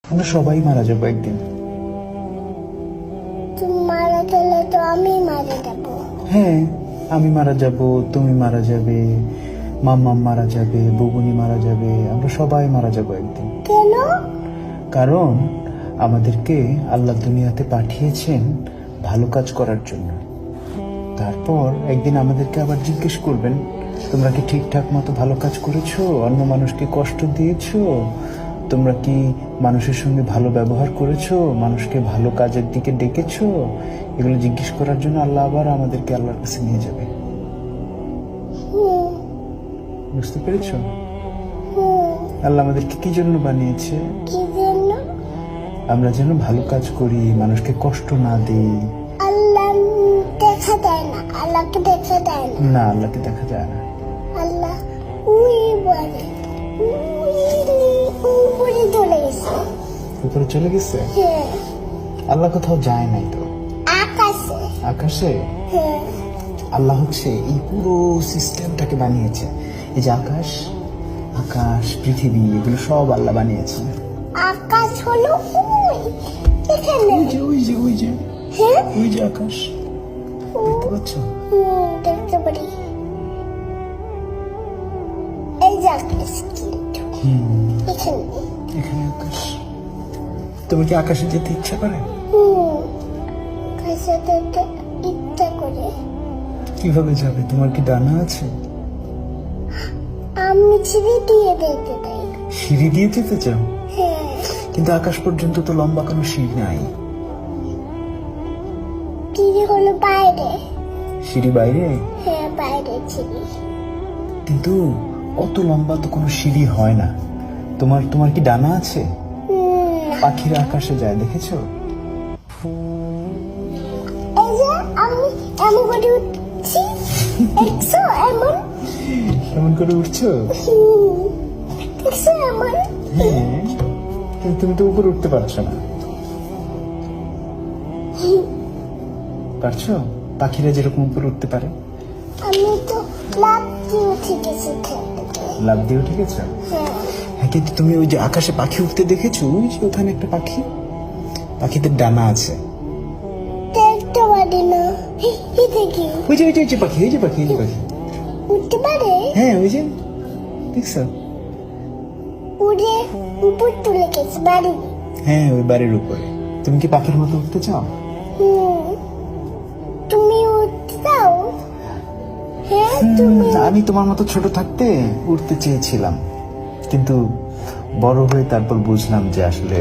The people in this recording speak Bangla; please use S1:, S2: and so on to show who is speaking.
S1: আমরা সবাই মারা যাবো একদিন।
S2: তুমি মারা গেলে তো আমি মারা যাব।
S1: হ্যাঁ, আমি মারা যাব, তুমি মারা যাবে, মাম্মা মারা যাবে, বুবুনি মারা যাবে, আমরা সবাই মারা যাবো একদিন।
S2: কেন?
S1: কারণ আমাদেরকে আল্লাহ দুনিয়াতে পাঠিয়েছেন ভালো কাজ করার জন্য। তারপর একদিন আমাদেরকে আবার জিজ্ঞেস করবেন, তোমরা কি ঠিকঠাক মতো ভালো কাজ করেছো? অন্য মানুষকে কষ্ট দিয়েছো? তোমরা কি মানুষের সঙ্গে ভালো ব্যবহার করেছো? মানুষকে ভালো কাজের দিকে ডেকেছো? এগুলো জিজ্ঞেস করার জন্য আল্লাহ আবার আমাদেরকে আল্লাহর কাছে নিয়ে যাবে। বুঝতে পেরেছো? আল্লাহ আমাদেরকে কি জন্য বানিয়েছে?
S2: কি জন্য?
S1: আমরা যেন ভালো কাজ করি, মানুষকে কষ্ট না দিই।
S2: আল্লাহ দেখা দেয় না, আল্লাহকে দেখা দেয় না।
S1: না, আল্লাহকে দেখা যায় না।
S2: আল্লাহ ওই বলে উপরে চলে গেছে।
S1: উপরে চলে গেছে?
S2: হ্যাঁ,
S1: আল্লাহ কোথাও যায় নাই তো।
S2: আকাশে।
S1: আকাশে?
S2: হ্যাঁ,
S1: আল্লাহ হচ্ছে এই পুরো সিস্টেমটাকে বানিয়েছে। এই যে আকাশ, আকাশ, পৃথিবী, এগুলো সব আল্লাহ বানিয়েছে।
S2: আকাশ হলো ওই এখানে।
S1: ওই যে ওই যে ওই যে
S2: হ্যাঁ,
S1: ওই যে আকাশ, দেখতে পাচ্ছ?
S2: দেখতে পারি। এই যে আকাশ কিন্তু এখানে।
S1: এখানে আকাশ। তোমার কি আকাশে যেতে ইচ্ছা করে?
S2: আকাশে যেতে ইচ্ছা করে।
S1: কিভাবে যাবে? তোমার কি ডানা আছে?
S2: আমি ছিঁড়ে দিয়ে দেখতে চাই।
S1: সিঁড়ি দিয়ে যেতে চাও?
S2: হ্যাঁ,
S1: কিন্তু আকাশ পর্যন্ত তো লম্বা কোনো সিঁড়ি নাই।
S2: চিড়ি হলো বাইরে।
S1: সিঁড়ি বাইরে?
S2: হ্যাঁ, বাইরে চিড়ি।
S1: কিন্তু অত লম্বা তো কোনো সিঁড়ি হয় না। তোমার তোমার কি ডানা আছে? পাখিরা আকাশে যায়, দেখেছো?
S2: এই যে আমি এমন করে উঠছি, দেখছো এমন?
S1: কেমন করে উঠছো?
S2: দেখছো এমন?
S1: হ্যাঁ, কিন্তু তুমি তো উপরে উঠতে পারছো না। পারছো? পাখিরা যেরকম উপরে উঠতে পারে।
S2: আমি তো লাফ দিয়ে উঠে গেছি খেলতে।
S1: লাফ দিয়ে উঠে গেছো?
S2: হ্যাঁ,
S1: হ্যাঁ, কিন্তু তুমি ওই যে আকাশে পাখি উঠতে দেখেছো? ওই যে ওখানে একটা পাখি, পাখিদের ডানা আছে।
S2: দেখতে পারি না। এটা কি?
S1: ওই যে ওই যে ওই যে পাখি, ওই যে পাখি, ওই যে পাখি।
S2: উঠতে পারে?
S1: হ্যাঁ, ওই যে দেখছো?
S2: উড়ে উপর তুলে গেছে বাড়ি।
S1: হ্যাঁ, ওই বাড়ির উপরে। তুমি কি পাখির মতো উঠতে চাও?
S2: তুমি উঠতে চাও? হ্যাঁ, তুমি।
S1: আমি তোমার মতো ছোট থাকতে উঠতে চেয়েছিলাম, কিন্তু বড় হয়ে তারপর বুঝলাম যে আসলে